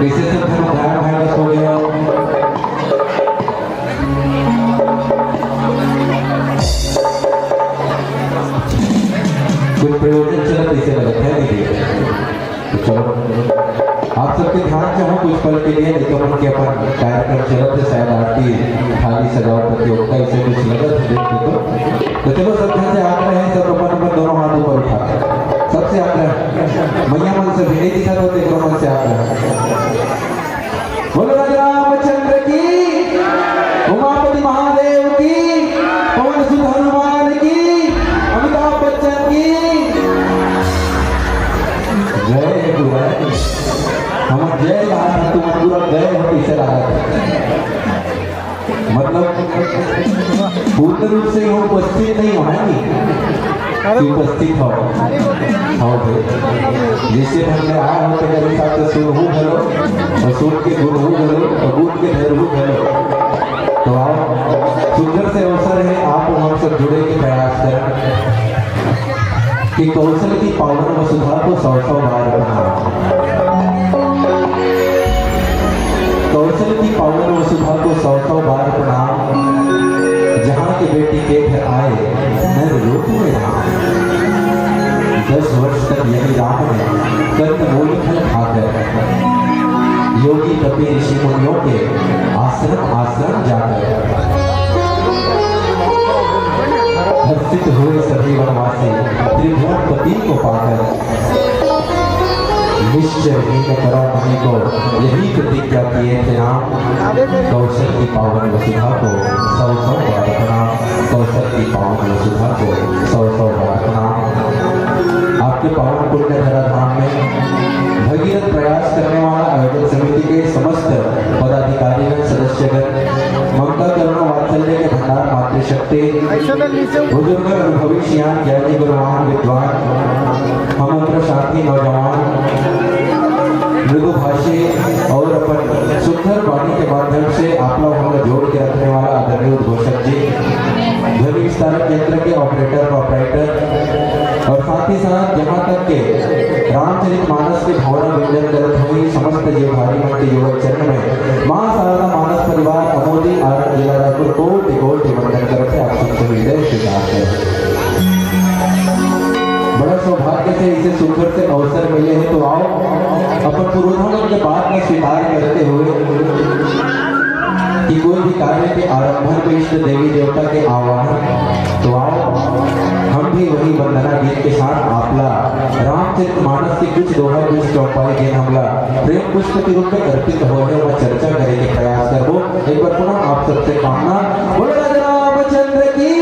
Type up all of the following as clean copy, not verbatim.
कैसे सब धर्म भाई भाई बस हो गया। कुछ प्रयोजन चलत ऐसे लगता है नहीं। तो चलो आप सबके ध्यान चाहो कुछ पल के लिए, नहीं तो मन के अपन कार्यक्रम चलत है, शायद आरती थाली सजावट प्रतियोगिता इसे कुछ लगत है देखते तो चलो सब ध्यान से आग्रह है, सब अपन अपन दोनों हाथ ऊपर उठा सबसे आग्रह मैया मन से भी नहीं दिखा तो देखो मन से आग्रह। बोलो राजा रामचंद्र की, उमापति महादेव की, पवन सुत हनुमान की, अमिताभ बच्चन की जय गुरु। हम जय कहा था तुम पूरा गए हो इसे लगा मतलब पूर्ण रूप से वो उपस्थित नहीं होंगे कि उपस्थित हो जैसे हमने आया होते मेरे साथ सुन हूँ घलो और सुन के गुण हूँ घलो और गुण के धैर हूँ घलो। तो आओ सुंदर से अवसर है, आप हम सब जुड़े के प्रयास करें कि कौशल की पावन वसुधा को 100 बार अपनाओ। कौशल की पावन वसुधा को 100 बार प्रणाम। जहाँ के बेटी के घर आए नर रूप में राम। 10 वर्ष तक यही राम ने कर्म मूल फल खाकर योगी कपि ऋषि मुनियों के आश्रम आश्रम जाकर हर्षित हुए सभी वनवासी त्रिभुवनपति को पाकर निश्चय हीन परामणि को यही प्रतिज्ञा किए थे राम। कौशल की पावन वसुधा को 100 बार प्रणाम। कौशल की पावन वसुधा को 100 बार प्रणाम। आपके पावन पुण्य धरा धाम में भगीरथ प्रयास करने वाला आयोजन समिति के समस्त पदाधिकारीगण सदस्यगण ममता करुणा वात्सल्य के भंडार मातृशक्ति बुजुर्ग अनुभवी सियान ज्ञानी गुणवान विद्वान हम साथी नौजवान मृदुभाषी और अपन सुंदर वाणी के माध्यम से आप लोग हम जोड़ के रखने वाला आदरणीय उद्घोषक जी, ध्वनि विस्तारक यंत्र के ऑपरेटर और साथ ही साथ जहाँ तक के रामचरितमानस के भावना व्यंजन करत हुई समस्त जीवधारी मंत्री युवक चरण में मां शारदा मानस परिवार अमोदी आरण जिला रायपुर कोटि कोटि वंदन करते आप सबसे हृदय स्वीकार करें। बड़ा सौभाग्य से इसे सुंदर से अवसर मिले हैं, तो आओ अपन पूर्वजों के बात में स्वीकार करते हुए कि कोई भी कार्य के आरंभन में इष्ट देवी देवता के आवाहन, तो आओ हम भी वही वंदना गीत के साथ आपला रामचरितमानस की कुछ दोहा कुछ चौपाई गीत हमला प्रेम पुष्प के रूप में अर्पित हो है वह चर्चा करे के प्रयास करबो। एक बार पुनः आप सबसे कामना, बोलो राजा रामचंद्र की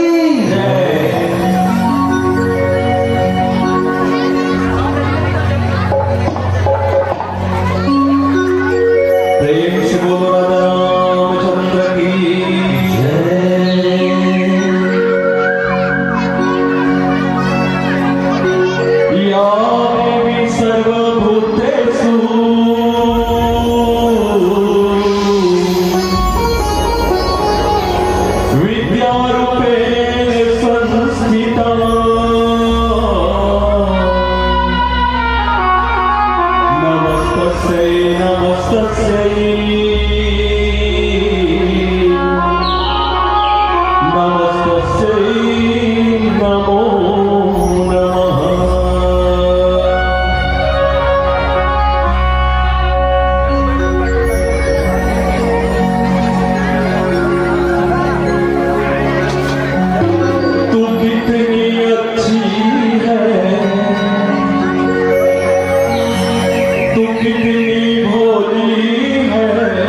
कितनी भोली है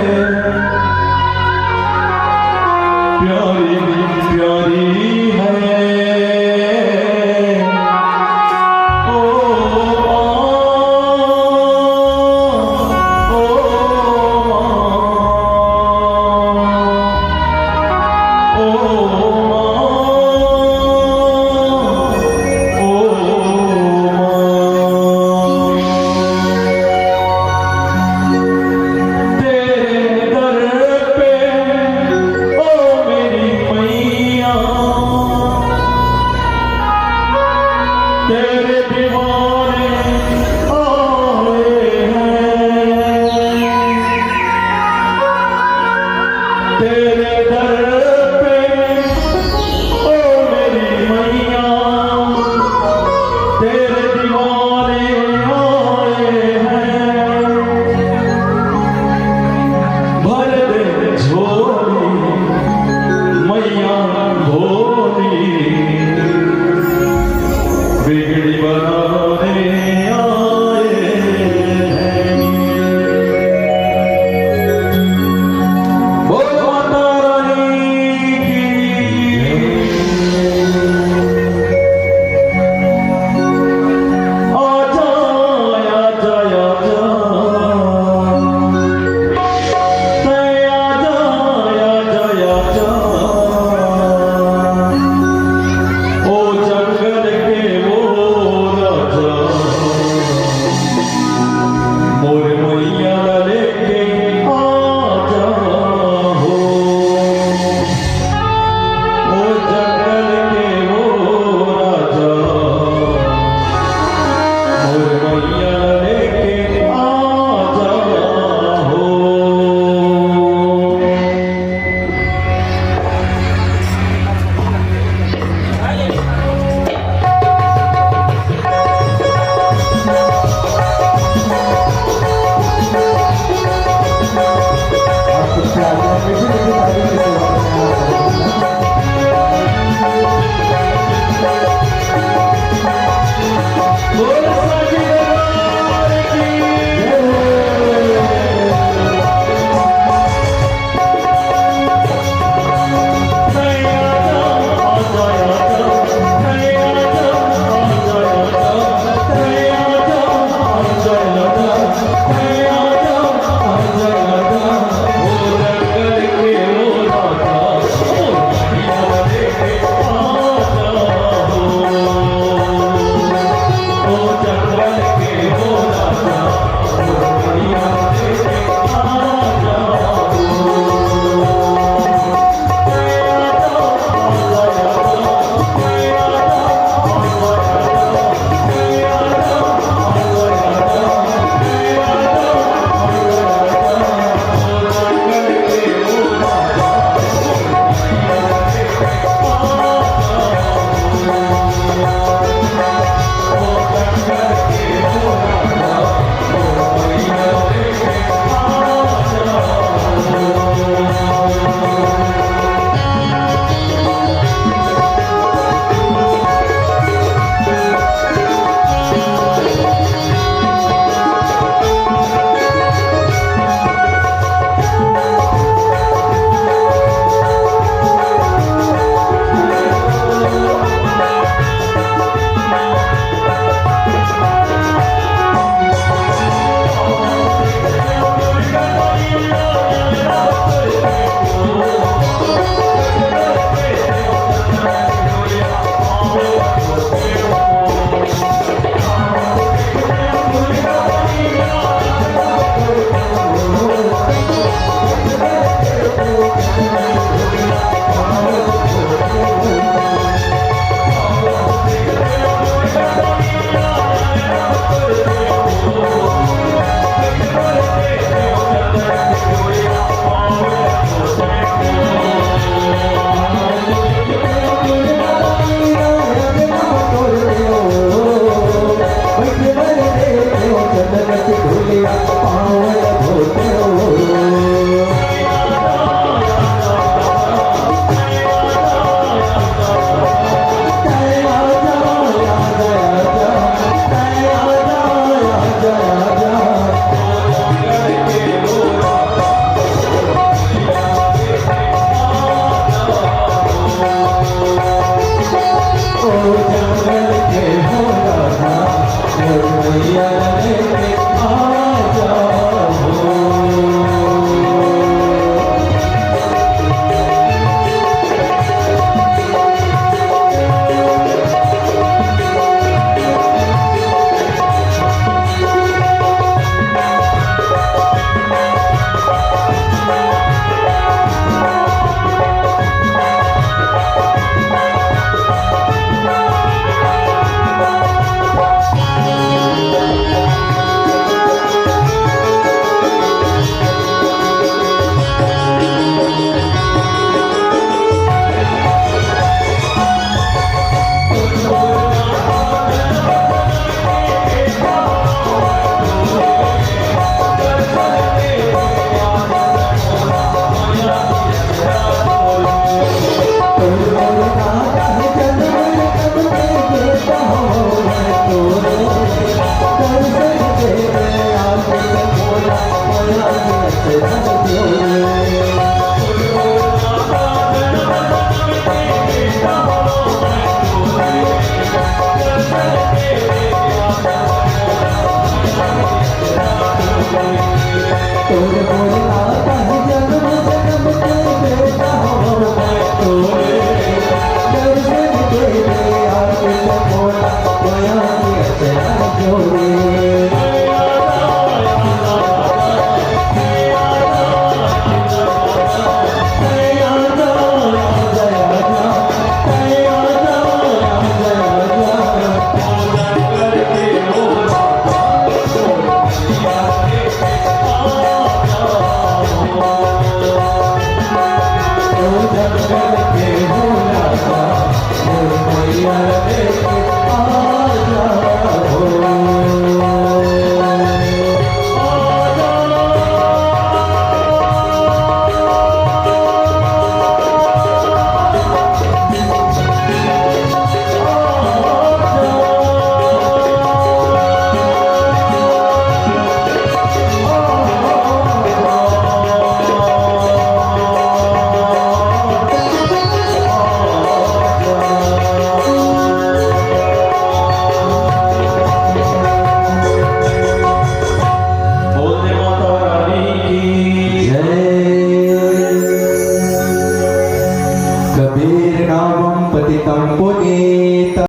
पुनीत